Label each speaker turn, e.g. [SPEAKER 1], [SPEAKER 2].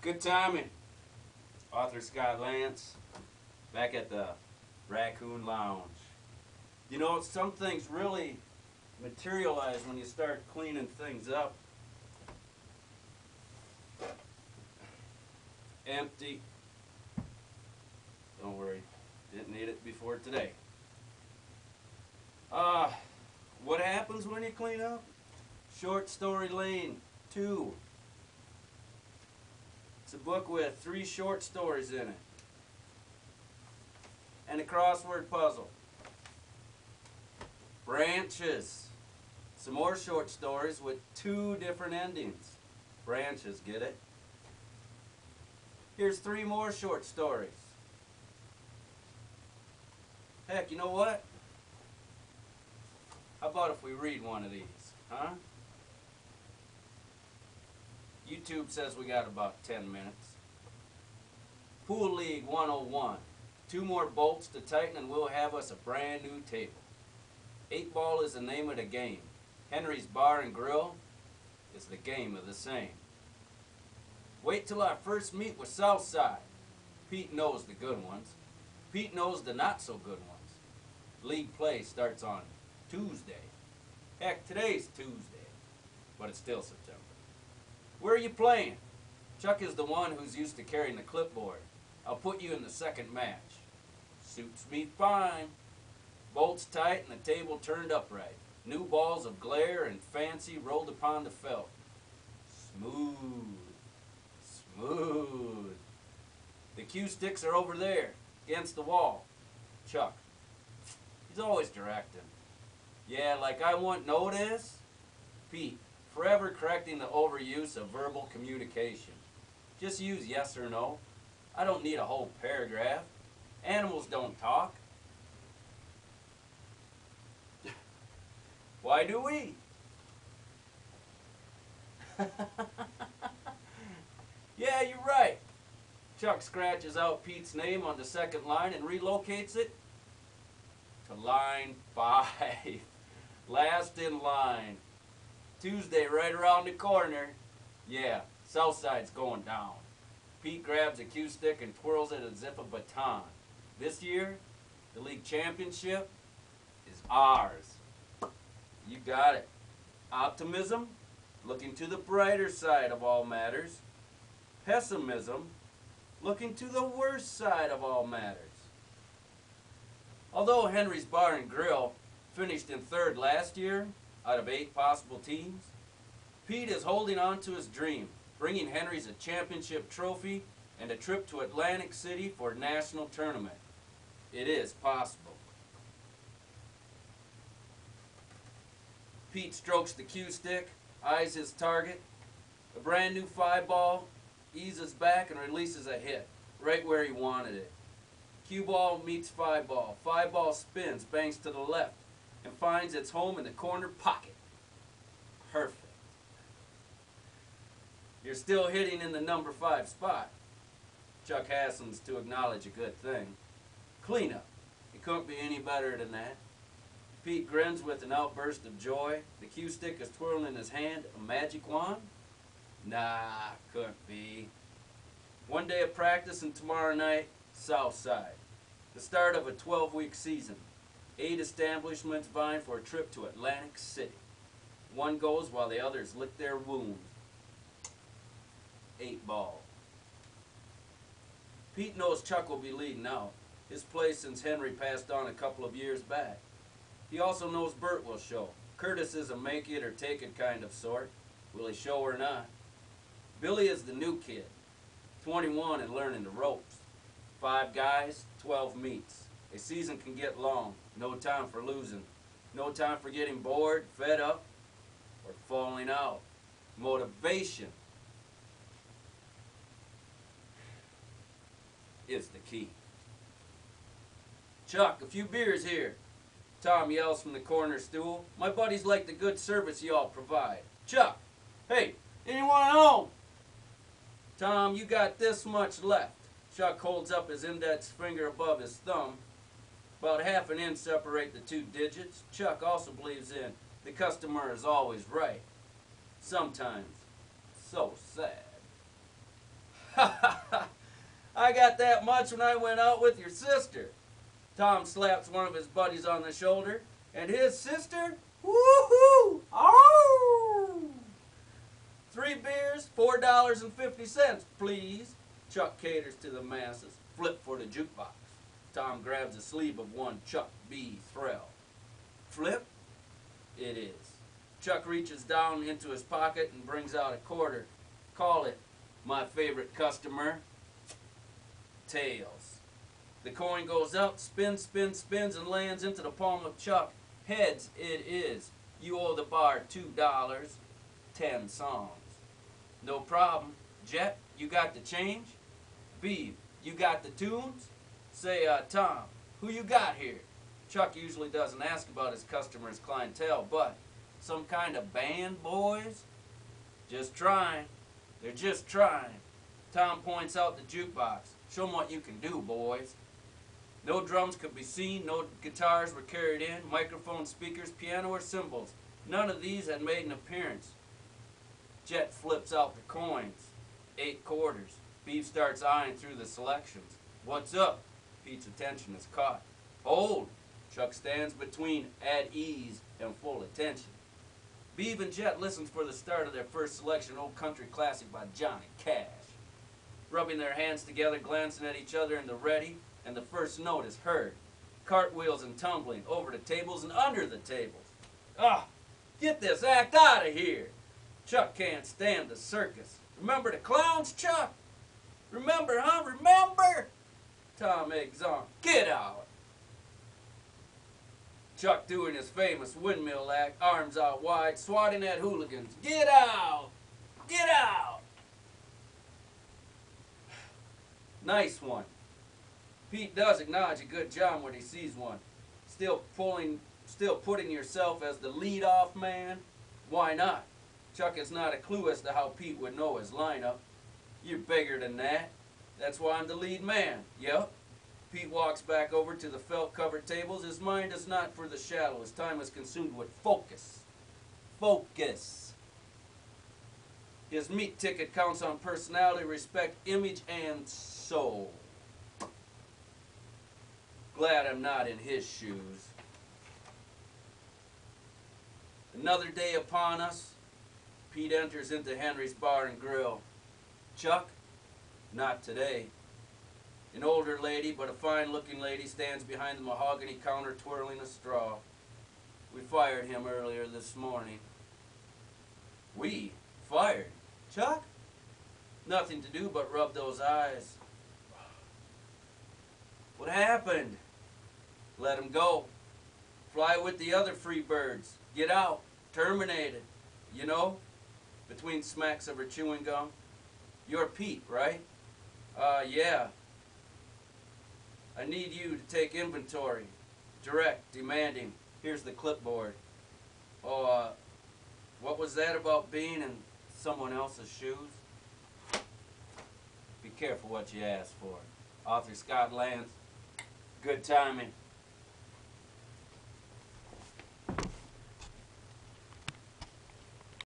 [SPEAKER 1] Good timing. Author Scott Lance, back at the Raccoon Lounge. You know, some things really materialize when you start cleaning things up. Empty. Don't worry, didn't need it before today. Uh, what happens when you clean up? Short Story Lane 2. It's a book with 3 short stories in it. And a crossword puzzle. Branches. Some more short stories with 2 different endings. Branches, get it? Here's 3 more short stories. Heck, you know what? How about if we read one of these, huh? YouTube says we got about 10 minutes. Pool League 101. 2 more bolts to tighten and we'll have us a brand new table. 8 ball is the name of the game. Henry's Bar and Grill is the game of the same. Wait till our first meet with Southside. Pete knows the good ones. Pete knows the not so good ones. League play starts on Tuesday. Heck, today's Tuesday, but it's still September. Where are you playing? Chuck is the one who's used to carrying the clipboard. I'll put you in the second match. Suits me fine. Bolts tight and the table turned upright. New balls of glare and fancy rolled upon the felt. Smooth. Smooth. The cue sticks are over there, against the wall. Chuck. He's always directing. Yeah, like I won't notice. Pete. Forever correcting the overuse of verbal communication. Just use yes or no. I don't need a whole paragraph. Animals don't talk. Why do we? Yeah, you're right. Chuck scratches out Pete's name on the second line and relocates it to line 5. Last in line. Tuesday right around the corner. Yeah, Southside's going down. Pete grabs a cue stick and twirls it as if a baton. This year, the league championship is ours. You got it. Optimism, looking to the brighter side of all matters. Pessimism, looking to the worst side of all matters. Although Henry's Bar and Grill finished in 3rd last year, out of 8 possible teams, Pete is holding on to his dream, bringing Henry's a championship trophy and a trip to Atlantic City for a national tournament. It is possible. Pete strokes the cue stick, eyes his target. A brand new 5 ball eases back and releases a hit, right where he wanted it. Cue ball meets 5 ball. 5 ball spins, bangs to the left, and finds its home in the corner pocket. Perfect. You're still hitting in the number 5 spot. Chuck hastens to acknowledge a good thing. Cleanup. It couldn't be any better than that. Pete grins with an outburst of joy. The cue stick is twirling in his hand. A magic wand? Nah, couldn't be. One day of practice and tomorrow night, Southside. The start of a 12-week season. 8 establishments vying for a trip to Atlantic City. One goes while the others lick their wounds. 8 ball. Pete knows Chuck will be leading out. His place since Henry passed on a couple of years back. He also knows Bert will show. Curtis is a make it or take it kind of sort. Will he show or not? Billy is the new kid. 21 and learning the ropes. 5 guys, 12 meets. A season can get long. No time for losing. No time for getting bored, fed up, or falling out. Motivation is the key. Chuck, a few beers here. Tom yells from the corner stool. My buddies like the good service y'all provide. Chuck, hey, anyone at home? Tom, you got this much left. Chuck holds up his index finger above his thumb. About half an inch separate the 2 digits. Chuck also believes in the customer is always right. Sometimes so sad. I got that much when I went out with your sister. Tom slaps one of his buddies on the shoulder, and his sister, woohoo! Oh! 3 beers, $4.50, please. Chuck caters to the masses. Flip for the jukebox. Tom grabs the sleeve of one Chuck B. Threll. Flip? It is. Chuck reaches down into his pocket and brings out a quarter. Call it, my favorite customer, tails. The coin goes up, spins, spins, spins, and lands into the palm of Chuck. Heads it is. You owe the bar $2, 10 songs. No problem. Jet, you got the change? Beeve, you got the tunes? Say, Tom, who you got here? Chuck usually doesn't ask about his customers' clientele, but some kind of band, boys? Just trying. They're just trying. Tom points out the jukebox. Show them what you can do, boys. No drums could be seen, no guitars were carried in, microphone, speakers, piano, or cymbals. None of these had made an appearance. Jet flips out the coins. 8 quarters. Beef starts eyeing through the selections. What's up? Pete's attention is caught. Hold! Chuck stands between at ease and full attention. Beeve and Jet listens for the start of their first selection, Old Country Classic by Johnny Cash. Rubbing their hands together, glancing at each other in the ready, and the first note is heard. Cartwheels and tumbling over the tables and under the tables. Ah! Get this act out of here! Chuck can't stand the circus. Remember the clowns, Chuck? Remember, huh? Remember? Tom eggs on. Get out! Chuck doing his famous windmill act, arms out wide, swatting at hooligans. Get out! Get out! Nice one. Pete does acknowledge a good job when he sees one. Still putting yourself as the lead-off man? Why not? Chuck has not a clue as to how Pete would know his lineup. You're bigger than that. That's why I'm the lead man. Yep. Pete walks back over to the felt-covered tables. His mind is not for the shallow. His time is consumed with focus. Focus. His meat ticket counts on personality, respect, image, and soul. Glad I'm not in his shoes. Another day upon us. Pete enters into Henry's Bar and Grill. Chuck? Not today. An older lady, but a fine-looking lady, stands behind the mahogany counter twirling a straw. We fired him earlier this morning. We? Fired? Chuck? Nothing to do but rub those eyes. What happened? Let him go. Fly with the other free birds. Get out. Terminated. You know? Between smacks of her chewing gum. You're Pete, right? Yeah. I need you to take inventory. Direct, demanding. Here's the clipboard. Oh, what was that about being in someone else's shoes? Be careful what you ask for. Author Scott Lance. Good timing.